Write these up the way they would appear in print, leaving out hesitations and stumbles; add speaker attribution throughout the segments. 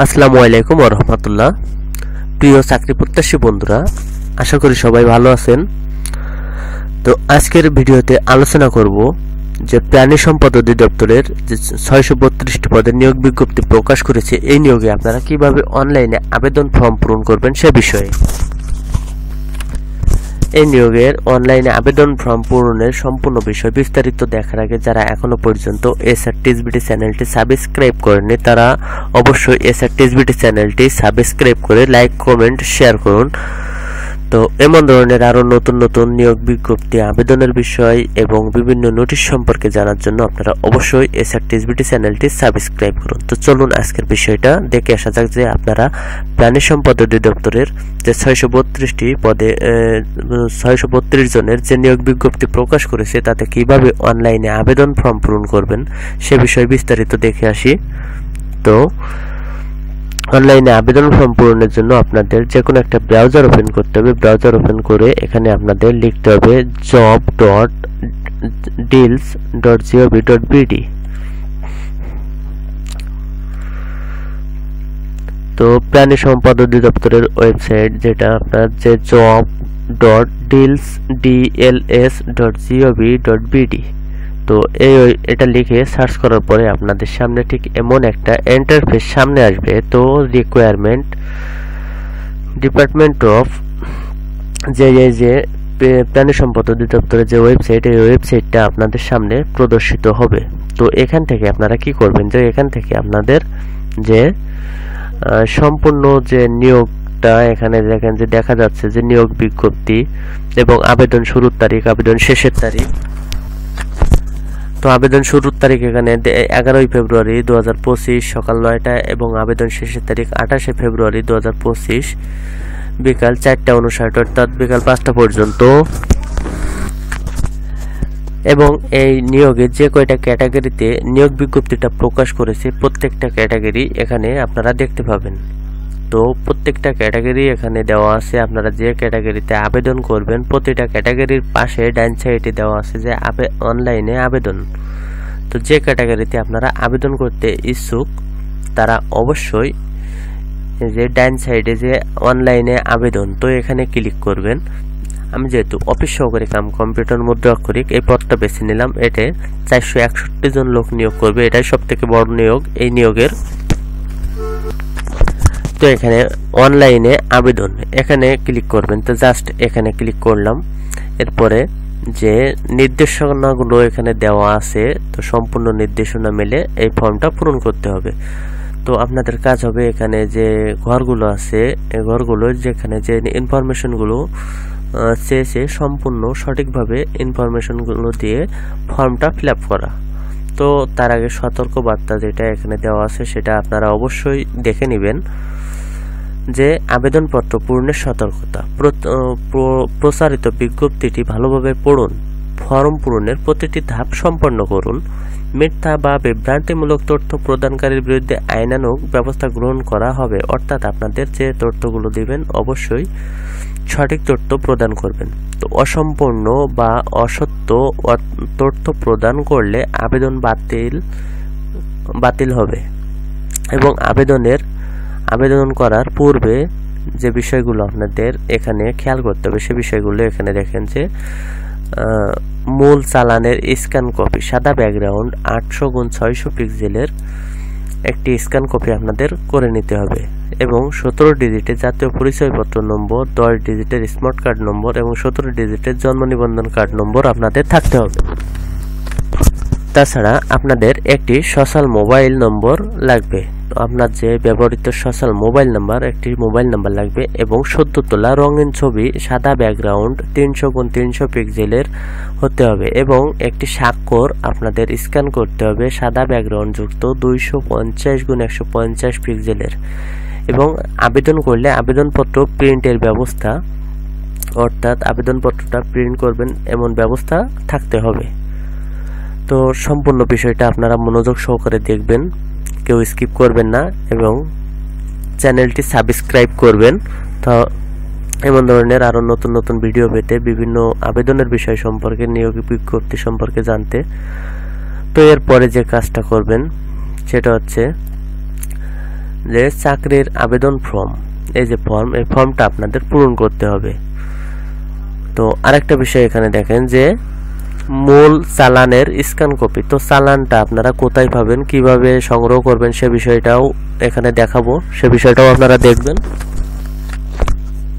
Speaker 1: আসসালামু আলাইকুম ওয়া রাহমাতুল্লাহ। প্রিয় চাকরি প্রত্যাশী বন্ধুরা, আশা করি সবাই ভালো আছেন। তো আজকের ভিডিওতে আলোচনা করব যে প্রাণী সম্পদ অধিদপ্তরের যে 632টি পদের নিয়োগ বিজ্ঞপ্তি প্রকাশ করেছে, এই নিয়োগে আপনারা কিভাবে অনলাইনে আবেদন ফর্ম পূরণ করবেন সে বিষয়ে। এই নিয়োগের অনলাইনে আবেদন ফর্ম পূরণের সম্পূর্ণ বিষয় বিস্তারিত দেখার আগে যারা এখনো পর্যন্ত এসআরটিএসবিটি চ্যানেলটি সাবস্ক্রাইব করেননি তারা অবশ্যই এসআরটিএসবিটি চ্যানেলটি সাবস্ক্রাইব করে লাইক কমেন্ট শেয়ার করুন। তো এমন ধরনের আরো নতুন নতুন নিয়োগ বিজ্ঞপ্তি, আবেদনের বিষয় এবং বিভিন্ন নোটিশ সম্পর্কে জানার জন্য আপনারা অবশ্যই এসআরটিএসবিটি চ্যানেলটি সাবস্ক্রাইব করুন। তো চলুন আজকের বিষয়টা দেখে আসা যাক যে আপনারা প্রাণী সম্পদ অধিদপ্তরের যে 632টি পদে 632 জনের যে নিয়োগ বিজ্ঞপ্তি প্রকাশ করেছে তাতে কিভাবে অনলাইনে আবেদন ফর্ম পূরণ করবেন সে বিষয়ে বিস্তারিত দেখে আসি। তো অনলাইনে আবেদন ফর্ম পূরণের জন্য আপনাদের যে কোনো একটা ব্রাউজার ওপেন করতে হবে। ব্রাউজার ওপেন করে এখানে আপনাদের লিখতে হবে job.deals.gov.bd। তো প্রাণী সম্পদ অধিদপ্তরের ওয়েবসাইট যেটা আপনার যে job.deals.gov.bd। তো এটা লিখে সার্চ করার পরে আপনাদের সামনে ঠিক এমন একটা ইন্টারফেস সামনে আসবে। তো রিকোয়ারমেন্ট ডিপার্টমেন্ট অফ যে প্রাণী সম্পদ অধিদপ্তরের যে ওয়েবসাইট, এই ওয়েবসাইটটা আপনাদের সামনে প্রদর্শিত হবে। তো এখান থেকে আপনারা কি করবেন যে এখান থেকে আপনাদের যে সম্পূর্ণ যে নিয়োগটা এখানে দেখেন যে দেখা যাচ্ছে যে নিয়োগ বিজ্ঞপ্তি এবং আবেদন শুরুর তারিখ, আবেদন শেষের তারিখ। তো আবেদন শুরুর তারিখ এখানে 11 ফেব্রুয়ারি 2025 সকাল 9টা এবং আবেদন শেষের তারিখ 28 ফেব্রুয়ারি 2025 বিকাল 4:59 অর্থাৎ বিকাল 5টা পর্যন্ত। এবং এই নিয়োগে যে কয়টা ক্যাটাগরিতে নিয়োগ বিজ্ঞপ্তিটা প্রকাশ করেছে প্রত্যেকটা ক্যাটাগরি এখানে আপনারা দেখতে পাবেন। তো প্রত্যেকটা ক্যাটাগরি এখানে দেওয়া আছে। আপনারা যে ক্যাটাগরিতে আবেদন করবেন প্রতিটা ক্যাটাগরির পাশে ডান সাইডে দেওয়া আছে যে অনলাইনে আবেদন। তো যে ক্যাটাগরিতে আপনারা আবেদন করতে ইচ্ছুক তারা অবশ্যই যে ডান সাইডে যে অনলাইনে আবেদন, তো এখানে ক্লিক করবেন। আমি যেহেতু অফিস সহকারী কাম কম্পিউটার মুদ্রাক্ষরিক এই পদটা বেছে নিলাম। এতে 461 জন লোক নিয়োগ করবে, এটাই সব থেকে বড় নিয়োগ এই নিয়োগের। তো এখানে অনলাইনে আবেদন এখানে ক্লিক করবেন। তো জাস্ট এখানে ক্লিক করলাম। এরপরে যে নির্দেশনাগুলো এখানে দেওয়া আছে, তো সম্পূর্ণ নির্দেশনা মেলে এই ফর্মটা পূরণ করতে হবে। তো আপনাদের কাজ হবে এখানে যে ঘরগুলো আছে এই ঘরগুলো যেখানে যে ইনফরমেশনগুলো চেয়েছে সম্পূর্ণ সঠিকভাবে ইনফরমেশনগুলো দিয়ে ফর্মটা ফিল আপ করা। তো তার আগে সতর্কবার্তা যেটা এখানে দেওয়া আছে সেটা আপনারা অবশ্যই দেখে নেবেন যে আবেদনপত্র পূরণের সতর্কতা। প্রচারিত বিজ্ঞপ্তিটি ভালোভাবে পড়ুন। ফর্ম পূরণের প্রতিটি ধাপ সম্পন্ন করুন। মিথ্যা বা বিভ্রান্তিমূলক তথ্য প্রদানকারীর বিরুদ্ধে আইনানুগ ব্যবস্থা গ্রহণ করা হবে। অর্থাৎ আপনাদের যে তথ্যগুলো দিবেন অবশ্যই সঠিক তথ্য প্রদান করবেন। তো অসম্পূর্ণ বা অসত্য তথ্য প্রদান করলে আবেদন বাতিল হবে। এবং আবেদন করার পূর্বে যে বিষয়গুলো আপনাদের এখানে খেয়াল করতে হবে সে বিষয়গুলো এখানে দেখেন যে মূল চালানের স্ক্যান কপি, সাদা ব্যাকগ্রাউন্ড, 800x600 পিক্সেলের একটি স্ক্যান কপি আপনাদের করে নিতে হবে। এবং 17 ডিজিটের জাতীয় পরিচয়পত্র নম্বর, 10 ডিজিটের স্মার্ট কার্ড নম্বর এবং 17 ডিজিটের জন্ম নিবন্ধন কার্ড নম্বর আপনাদের থাকতে হবে। তাছাড়া আপনাদের একটি সোশ্যাল মোবাইল নম্বর লাগবে। তো আপনার যে ব্যবহৃত সোশ্যাল মোবাইল নাম্বার, একটি মোবাইল নাম্বার লাগবে এবং সদ্য তোলা রঙিন ছবি, সাদা ব্যাকগ্রাউন্ড, 300x300 পিক্সেলের হতে হবে এবং একটি স্বাক্ষর আপনাদের স্ক্যান করতে হবে সাদা ব্যাকগ্রাউন্ড যুক্ত 250x150 পিক্সেলের। এবং আবেদন করলে আবেদনপত্র প্রিন্টের ব্যবস্থা, অর্থাৎ আবেদনপত্রটা প্রিন্ট করবেন এমন ব্যবস্থা থাকতে হবে। তো সম্পূর্ণ বিষয়টা আপনারা মনোযোগ সহকারে দেখবেন, কেউ স্কিপ করবেন না এবং চ্যানেলটি সাবস্ক্রাইব করবেন। তো এমন ধরনের আরো নতুন নতুন ভিডিও পেতে, বিভিন্ন আবেদনের বিষয় সম্পর্কে, নিয়োগ বিজ্ঞপ্তি সম্পর্কে জানতে। তো এরপরে যে কাজটা করবেন সেটা হচ্ছে যে চাকরির আবেদন ফর্ম, এই যে ফর্ম, এই ফর্মটা আপনাদের পূরণ করতে হবে। তো আরেকটা বিষয় এখানে দেখেন যে মূল চালানের স্ক্যান কপি। তো চালানটা আপনারা কোথায় পাবেন, কিভাবে সংগ্রহ করবেন সে বিষয়টাও এখানে দেখাবো, সে বিষয়টাও আপনারা দেখবেন।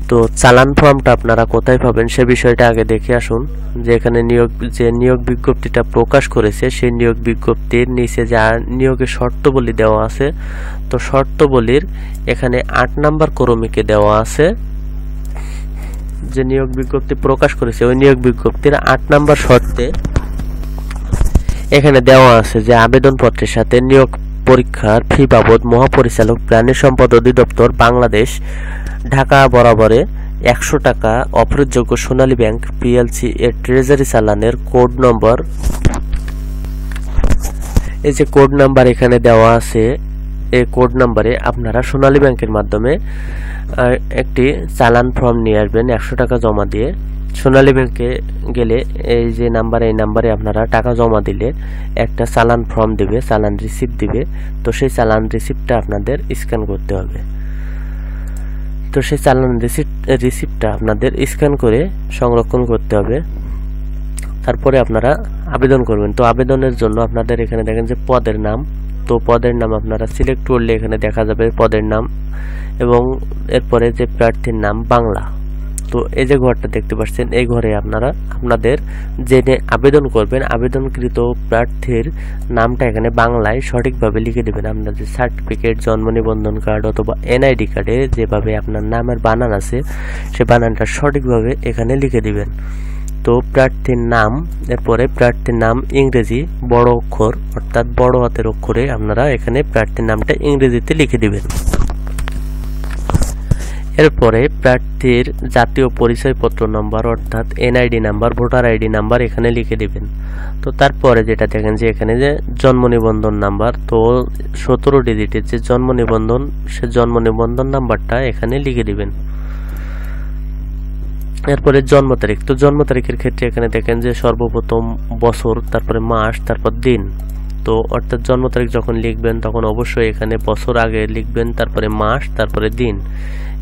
Speaker 1: তো চালান ফর্মটা আপনারা কোথায় পাবেন সে বিষয়টা আগে দেখে আসুন। যে এখানে নিয়োগ বিজ্ঞপ্তিটা প্রকাশ করেছে সেই নিয়োগ বিজ্ঞপ্তির নিচে যা নিয়োগের শর্তাবলী দেওয়া আছে, তো শর্তাবলীর এখানে 8 নাম্বার ক্রমিকে দেওয়া আছে। যে নিয়োগ বিজ্ঞপ্তি প্রকাশ করেছে ওই নিয়োগ বিজ্ঞপ্তির 8 নাম্বার শর্তে এখানে দেওয়া আছে যে আবেদনপত্রের সাথে নিয়োগ পরীক্ষার ফি বাবদ মহাপরিচালক প্রাণী সম্পদ অধিদপ্তর বাংলাদেশ ঢাকা বরাবরে 100 টাকা অফেরতযোগ্য সোনালী ব্যাংক পিএলসি এর ট্রেজারি চালানের কোড নম্বর, এই যে কোড নাম্বার এখানে দেওয়া আছে, এই কোড নাম্বারে আপনারা সোনালী ব্যাংকের মাধ্যমে একটি চালান ফর্ম নিয়ে আসবেন 100 টাকা জমা দিয়ে। সোনালী ব্যাংকে গেলে এই যে নাম্বারে, এই নাম্বারে আপনারা টাকা জমা দিলে একটা চালান ফর্ম দিবে, চালান রিসিপ্ট দিবে। তো সেই চালান রিসিপ্টটা আপনাদের স্ক্যান করতে হবে। তো সেই চালান রিসিপ্টটা আপনাদের স্ক্যান করে সংরক্ষণ করতে হবে। তারপরে আপনারা আবেদন করবেন। তো আবেদনের জন্য আপনাদের এখানে দেখেন যে পদের নাম, তো পদের নাম আপনারা সিলেক্ট করলে এখানে দেখা যাবে পদের নাম এবং এরপরে যে প্রার্থীর নাম বাংলা। তো এই যে ঘরটা দেখতে পাচ্ছেন, এই ঘরে আপনারা আপনাদের জেনে আবেদন করবেন আবেদনকৃত প্রার্থীর নামটা এখানে বাংলায় সঠিকভাবে লিখে দেবেন। আপনাদের সার্টিফিকেট, জন্ম নিবন্ধন কার্ড অথবা এনআইডি কার্ডে যেভাবে আপনার নামের বানান আছে সে বানানটা সঠিকভাবে এখানে লিখে দিবেন। তো প্রার্থীর নাম, এরপরে প্রার্থীর নাম ইংরেজি বড় অক্ষর অর্থাৎ বড় হাতের অক্ষরে আপনারা এখানে প্রার্থীর নামটা ইংরেজিতে লিখে দিবেন। এরপরে প্রার্থীর জাতীয় পরিচয়পত্র নম্বর অর্থাৎ NID number, voter ID number এখানে লিখে দিবেন। তো তারপরে যেটা দেখেন যে এখানে যে জন্ম নিবন্ধন নাম্বার, তো 17 ডিজিটের যে জন্ম নিবন্ধন, সে জন্ম নিবন্ধন নাম্বারটা এখানে লিখে দিবেন। এরপরে জন্ম তারিখ, তো জন্ম তারিখের ক্ষেত্রে এখানে দেখেন যে সর্বপ্রথম বছর, তারপরে মাস, তারপর দিন। তো অর্থাৎ জন্ম তারিখ যখন লিখবেন তখন অবশ্যই এখানে বছর আগে লিখবেন, তারপরে মাস, তারপরে দিন,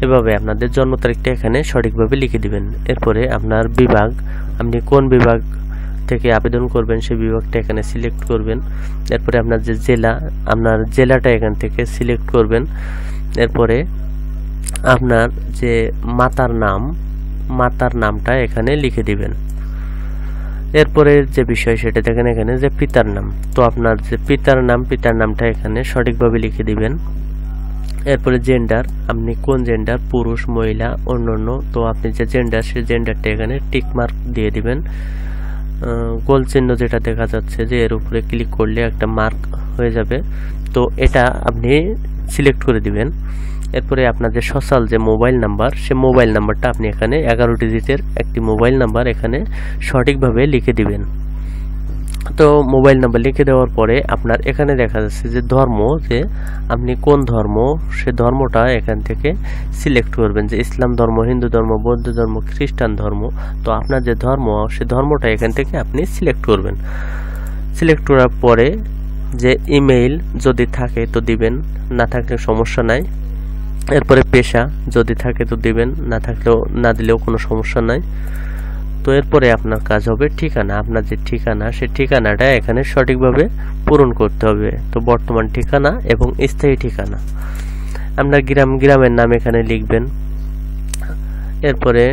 Speaker 1: এভাবে আপনাদের জন্ম তারিখটা এখানে সঠিকভাবে লিখে দিবেন। এরপরে আপনার বিভাগ, আপনি কোন বিভাগ থেকে আবেদন করবেন সেই বিভাগটা এখানে সিলেক্ট করবেন। এরপরে আপনার যে জেলা, আপনার জেলাটা এখান থেকে সিলেক্ট করবেন। এরপরে আপনার যে মাতার নাম, মাতার নামটা এখানে লিখে দিবেন। এরপরে যে বিষয় সেটা দেখেন এখানে যে পিতার নাম, তো আপনার যে পিতার নাম, পিতার নামটা এখানে সঠিকভাবে লিখে দিবেন। এরপরে জেন্ডার, আপনি কোন জেন্ডার, পুরুষ, মহিলা, অন্যান্য, তো আপনি যে জেন্ডার সেই জেন্ডারটা এখানে টিক মার্ক দিয়ে দিবেন। গোল চিহ্ন যেটা দেখা যাচ্ছে যে এর উপরে ক্লিক করলে একটা মার্ক হয়ে যাবে, তো এটা আপনি সিলেক্ট করে দিবেন। এরপরে আপনার যে সোশ্যাল যে মোবাইল নাম্বার, সে মোবাইল নাম্বারটা আপনি এখানে 11 ডিজিটের একটি মোবাইল নাম্বার এখানে সঠিকভাবে লিখে দিবেন। তো মোবাইল নাম্বার লিখে দেওয়ার পরে আপনার এখানে দেখা যাচ্ছে যে ধর্ম, যে আপনি কোন ধর্ম সে ধর্মটা এখান থেকে সিলেক্ট করবেন, যে ইসলাম ধর্ম, হিন্দু ধর্ম, বৌদ্ধ ধর্ম, খ্রিস্টান ধর্ম। তো আপনার যে ধর্ম সে ধর্মটা এখান থেকে আপনি সিলেক্ট করবেন। সিলেক্ট করার পরে যে ইমেইল যদি থাকে তো দিবেন, না থাকলে সমস্যা নাই। এরপরে পেশা যদি থাকে তো দিবেন, না থাকলেও না দিলেও কোনো সমস্যা নাই। তো এরপরে আপনার কাজ হবে ঠিকানা, আপনার যে ঠিকানা সেই ঠিকানাটা এখানে সঠিকভাবে পূরণ করতে হবে। তো বর্তমান ঠিকানা এবং স্থায়ী ঠিকানা, আপনার গ্রামের নাম এখানে লিখবেন। এরপরে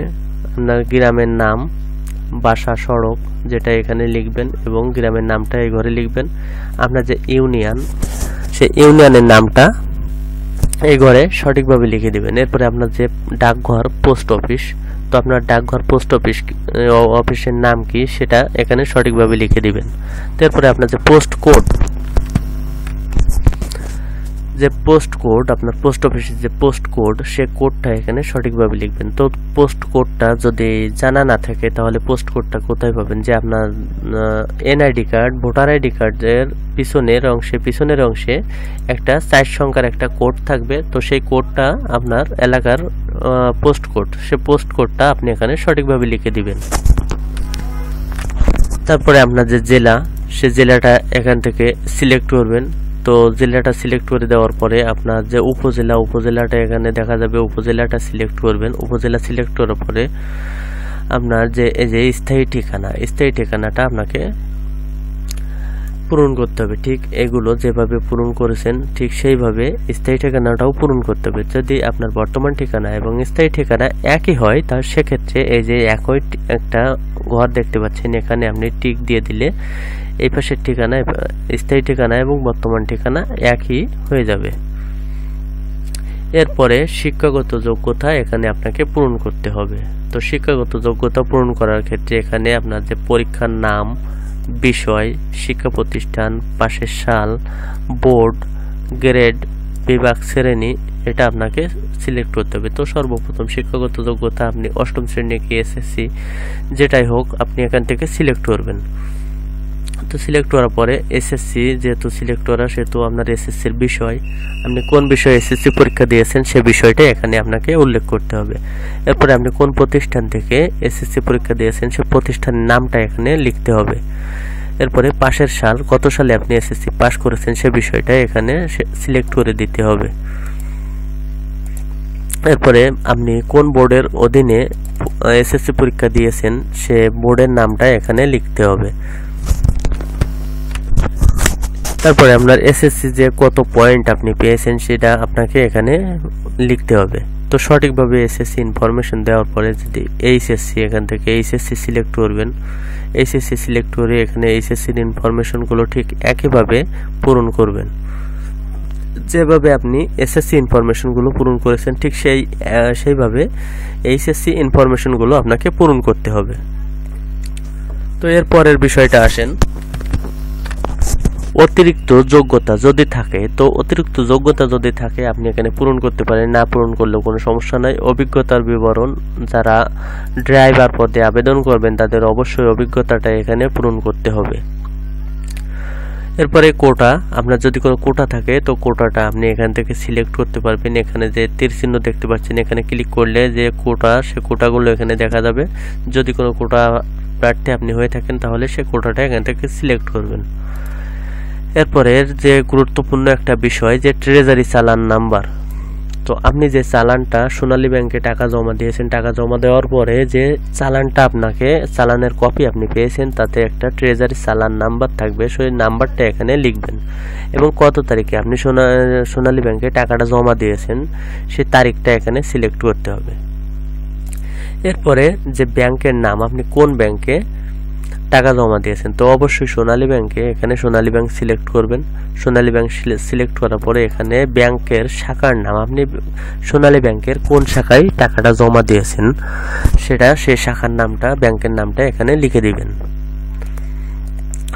Speaker 1: আপনার গ্রামের নাম, বাসা, সড়ক যেটা এখানে লিখবেন এবং গ্রামের নামটা এই ঘরে লিখবেন। আপনার যে ইউনিয়ন, সেই ইউনিয়নের নামটা এই ঘরে সঠিকভাবে লিখে দিবেন। এরপরে আপনার যে ডাকঘর, পোস্ট অফিস, তো আপনার ডাকঘর, পোস্ট অফিসের নাম কি সেটা এখানে সঠিকভাবে লিখে দিবেন। তারপরে আপনার যে পোস্ট কোড, যে পোস্ট কোড, আপনার পোস্ট অফিসের যে পোস্ট কোড সে কোডটা এখানে সঠিকভাবে লিখবেন। তো পোস্ট কোডটা যদি জানা না থাকে তাহলে পোস্ট কোডটা কোথায় পাবেন, যে আপনার এনআইডি কার্ড, ভোটার আইডি কার্ডের পিছনের অংশে একটা 4 সংখ্যার একটা কোড থাকবে। তো সেই কোডটা আপনার এলাকার পোস্ট কোড, সে পোস্ট কোডটা আপনি এখানে সঠিকভাবে লিখে দিবেন। তারপরে আপনার যে জেলা, সে জেলাটা এখান থেকে সিলেক্ট করবেন। তো জেলাটা সিলেক্ট করে দেওয়ার পরে আপনার যে উপজেলাটা এখানে দেখা যাবে, উপজেলাটা সিলেক্ট করবেন। উপজেলা সিলেক্ট করার পরে আপনার যে এই যে স্থায়ী ঠিকানাটা আপনাকে পূরণ করতে হবে। ঠিক এগুলো যেভাবে পূরণ করেছেন ঠিক সেইভাবে স্থায়ী ঠিকানাটাও পূরণ করতে হবে। যদি আপনার বর্তমান ঠিকানা এবং স্থায়ী ঠিকানা একই হয় তাহলে সেক্ষেত্রে এই যে একই একটা ঘর দেখতে পাচ্ছেন, এখানে আপনি টিক দিয়ে দিলে এই পাশের ঠিকানা, স্থায়ী ঠিকানা এবং বর্তমান ঠিকানা একই হয়ে যাবে। এরপরে শিক্ষাগত যোগ্যতা এখানে আপনাকে পূরণ করতে হবে। তো শিক্ষাগত যোগ্যতা পূরণ করার ক্ষেত্রে এখানে আপনার যে পরীক্ষার নাম, বিষয়, শিক্ষা প্রতিষ্ঠান, পাশের সাল, বোর্ড, গ্রেড, বিভাগ, শ্রেণী এটা আপনাকে সিলেক্ট করতে হবে। তো সর্বপ্রথম শিক্ষাগত যোগ্যতা আপনি অষ্টম শ্রেণী কি এসএসসি যেটাই হোক আপনি এখান থেকে সিলেক্ট করবেন। তো সিলেক্ট করার পরে এসএসসি যেহেতু সিলেক্ট করা সেহেতু আপনার এসএসসির বিষয়, আপনি কোন বিষয়ে এসএসসি পরীক্ষা দিয়েছেন সে বিষয়টা এখানে আপনাকে উল্লেখ করতে হবে। এরপরে আপনি কোন প্রতিষ্ঠান থেকে এসএসসি পরীক্ষা দিয়েছেন সে প্রতিষ্ঠানের নামটা এখানে লিখতে হবে। এরপরে পাশের সাল, কত সালে আপনি এসএসসি পাস করেছেন সে বিষয়টা এখানে সিলেক্ট করে দিতে হবে। এরপরে আপনি কোন বোর্ডের অধীনে এসএসসি পরীক্ষা দিয়েছেন সে বোর্ডের নামটা এখানে লিখতে হবে। তারপরে আপনার এসএসসি যে কত পয়েন্ট আপনি পেয়েছেন সেটা আপনাকে এখানে লিখতে হবে। তো সঠিকভাবে এসএসসি ইনফরমেশন দেওয়ার পরে যদি এইচএসসি এখান থেকে এইচএসসি সিলেক্ট করবেন, এইচএসসি সিলেক্ট করে এখানে এইচএসসির ইনফরমেশনগুলো ঠিক একইভাবে পূরণ করবেন। যেভাবে আপনি এসএসসি ইনফরমেশনগুলো পূরণ করেছেন ঠিক সেইভাবে এইচএসসি ইনফরমেশনগুলো আপনাকে পূরণ করতে হবে। তো এর পরের বিষয়টা আসেন অতিরিক্ত যোগ্যতা যদি থাকে। তো অতিরিক্ত যোগ্যতা যদি থাকে আপনি এখানে পূরণ করতে পারেন, না পূরণ করলেও কোনো সমস্যা নাই। অভিজ্ঞতার বিবরণ, যারা ড্রাইভার পদে আবেদন করবেন তাদের অবশ্যই অভিজ্ঞতাটা এখানে পূরণ করতে হবে। এরপরে কোটা, আপনার যদি কোনো কোটা থাকে তো কোটাটা আপনি এখান থেকে সিলেক্ট করতে পারবেন। এখানে যে তীর চিহ্ন দেখতে পাচ্ছেন এখানে ক্লিক করলে যে কোটা সে কোটাগুলো এখানে দেখা যাবে। যদি কোনো কোটা প্রার্থী আপনি হয়ে থাকেন তাহলে সে কোটাটা এখান থেকে সিলেক্ট করবেন। এরপরে যে গুরুত্বপূর্ণ একটা বিষয় যে ট্রেজারি চালান নাম্বার। তো আপনি যে চালানটা সোনালী ব্যাংকে টাকা জমা দিয়েছেন, টাকা জমা দেওয়ার পরে যে চালানটা আপনাকে চালানের কপি আপনি পেয়েছেন তাতে একটা ট্রেজারি চালান নাম্বার থাকবে, সেই নাম্বারটা এখানে লিখবেন এবং কত তারিখে আপনি সোনালী ব্যাংকে টাকাটা জমা দিয়েছেন সেই তারিখটা এখানে সিলেক্ট করতে হবে। এরপরে যে ব্যাংকের নাম, আপনি কোন ব্যাংকে টাকা জমা দিয়েছেন তো অবশ্যই সোনালী ব্যাংকে, এখানে সোনালী ব্যাংক সিলেক্ট করবেন। সোনালী ব্যাংক সিলেক্ট করার পরে এখানে ব্যাংকের শাখার নাম, আপনি সোনালী ব্যাংকের কোন শাখায় টাকাটা জমা দিয়েছেন সেটা সেই শাখার নামটা, ব্যাংকের নামটা এখানে লিখে দিবেন।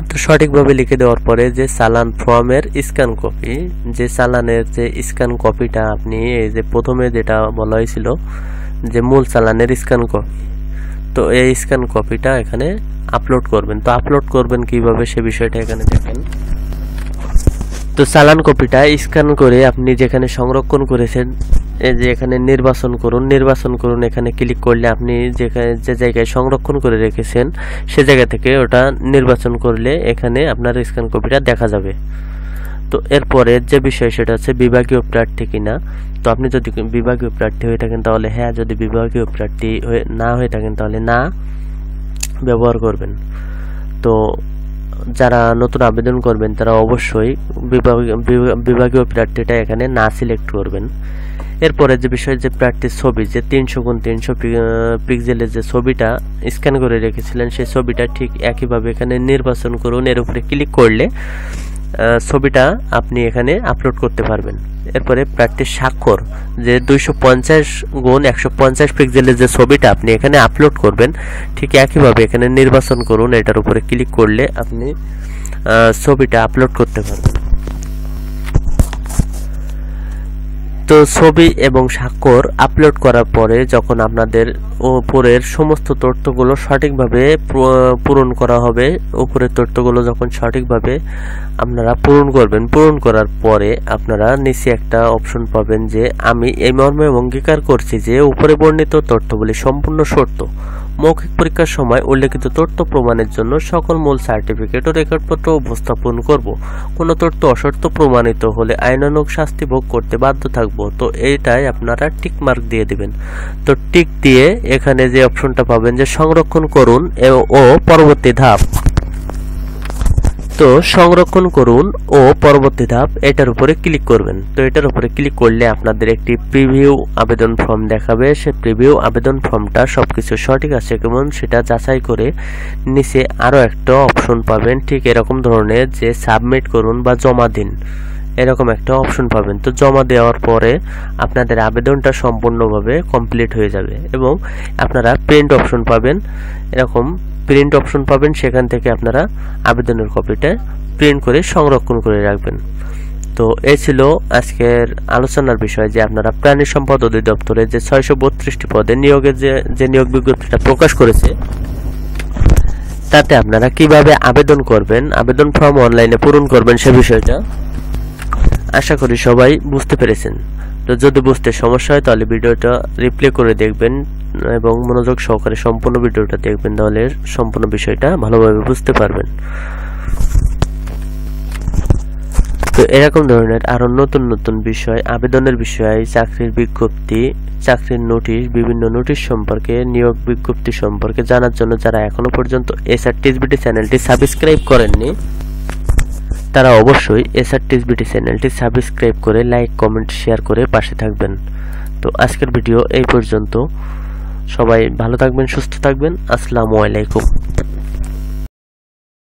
Speaker 1: তো সঠিকভাবে লিখে দেওয়ার পরে যে চালান ফর্মের স্ক্যান কপি, যে চালানের যে স্ক্যান কপিটা আপনি এই যে প্রথমে যেটা বলা হয়েছিল যে মূল চালানের স্ক্যান কপি, তো এই স্ক্যান কপিটা এখানে আপলোড করবেন। তো আপলোড করবেন কিভাবে সে বিষয়টা এখানে দেখেন। তো চালান কপিটা স্ক্যান করে আপনি যেখানে সংরক্ষণ করেছেন এই যে এখানে নির্বাচন করুন, এখানে ক্লিক করলে আপনি যে জায়গায় সংরক্ষণ করে রেখেছেন সে জায়গা থেকে ওটা নির্বাচন করলে এখানে আপনার স্ক্যান কপিটা দেখা যাবে। তো এরপরে যে বিষয় সেটা হচ্ছে বিভাগীয় প্রার্থী কিনা। তো আপনি যদি বিভাগীয় প্রার্থী হয়ে থাকেন তাহলে হ্যাঁ, যদি বিভাগীয় প্রার্থী না হয়ে থাকেন তাহলে না ব্যবহার করবেন। তো যারা নতুন আবেদন করবেন তারা অবশ্যই বিভাগীয় প্রার্থীটা এখানে না সিলেক্ট করবেন। এরপরে যে বিষয় যে প্রার্থীর ছবি, যে 300x300 পিক্সেলের যে ছবিটা স্ক্যান করে রেখেছিলেন সেই ছবিটা ঠিক একইভাবে এখানে নির্বাচন করুন। এর উপরে ক্লিক করলে ছবিটা আপনি এখানে আপলোড করতে পারবেন। এরপরে প্রার্থীর স্বাক্ষর, যে 250x150 পিক্সেলের যে ছবিটা আপনি এখানে আপলোড করবেন ঠিক একইভাবে এখানে নির্বাচন করুন। এটার উপরে ক্লিক করলে আপনি ছবিটা আপলোড করতে পারবেন। তো ছবি এবং স্বাক্ষর আপলোড করার পরে যখন আপনাদের উপরের সমস্ত তথ্যগুলো সঠিকভাবে পূরণ করা হবে, উপরের তথ্যগুলো যখন সঠিকভাবে আপনারা পূরণ করবেন, পূরণ করার পরে আপনারা নিচে একটা অপশন পাবেন যে আমি এই মর্মে অঙ্গীকার করছি যে উপরে বর্ণিত তথ্যগুলি সম্পূর্ণ সত্য মৌখিক পরীক্ষার সময় উল্লেখিত তথ্য প্রমাণের জন্য সকল মূল সার্টিফিকেট ও রেকর্ডপত্র উপস্থাপন করব। কোনো তথ্য অসত্য প্রমাণিত হলে আইনানুগ শাস্তি ভোগ করতে বাধ্য থাকব। তো এইটাই আপনারা টিক মার্ক দিয়ে দিবেন। তো টিক দিয়ে এখানে যে অপশনটা পাবেন যে সংরক্ষণ করুন ও পরবর্তী ধাপ, তো সংরক্ষণ করুন ও পরবর্তী ধাপ এটার উপরে ক্লিক করবেন। তো এটার উপরে ক্লিক করলে আপনাদের একটি প্রিভিউ আবেদন ফর্ম দেখাবে। সেই প্রিভিউ আবেদন ফর্মটা সবকিছু সঠিক আছে কেমন সেটা যাচাই করে নিচে আরো একটা অপশন পাবেন ঠিক এরকম ধরনের যে সাবমিট করুন বা জমা দিন, এরকম একটা অপশন পাবেন। তো জমা দেওয়ার পরে আপনাদের আবেদনটা সম্পূর্ণভাবে কমপ্লিট হয়ে যাবে এবং আপনারা প্রিন্ট অপশন পাবেন, এরকম প্রিন্ট অপশন পাবেন, সেখান থেকে আপনারা আবেদনের কপিটা প্রিন্ট করে সংরক্ষণ করে রাখবেন। তো এই ছিল আজকের আলোচনার বিষয় যে আপনারা প্রাণী সম্পদ অধিদপ্তরে যে 632টি পদে নিয়োগের যে নিয়োগ বিজ্ঞপ্তিটা প্রকাশ করেছে তাতে আপনারা কিভাবে আবেদন করবেন, আবেদন ফর্ম অনলাইনে পূরণ করবেন সে বিষয়টা আশা করি সবাই বুঝতে পেরেছেন। তো যদি বুঝতে সমস্যা হয় তাহলে ভিডিওটা রিপ্লে করে দেখবেন এবং মনোযোগ সহকারে সম্পূর্ণ ভিডিওটা দেখবেন, তাহলে সম্পূর্ণ বিষয়টা ভালোভাবে বুঝতে পারবেন। তো এরকম ধরনের আরো নতুন নতুন বিষয়, আবেদনের বিষয়, চাকরির বিজ্ঞপ্তি, চাকরির নোটিশ, বিভিন্ন নোটিশ সম্পর্কে, নিয়োগ বিজ্ঞপ্তি সম্পর্কে জানার জন্য যারা এখনো পর্যন্ত এসআরটিএসবিটি চ্যানেলটি সাবস্ক্রাইব করেননি তারা অবশ্যই এসআরটিএসবিটি চ্যানেলটি সাবস্ক্রাইব করে লাইক, কমেন্ট, শেয়ার করে পাশে থাকবেন। তো আজকের ভিডিও এই পর্যন্ত। সবাই ভালো থাকবেন, সুস্থ থাকবেন। আসসালামু আলাইকুম।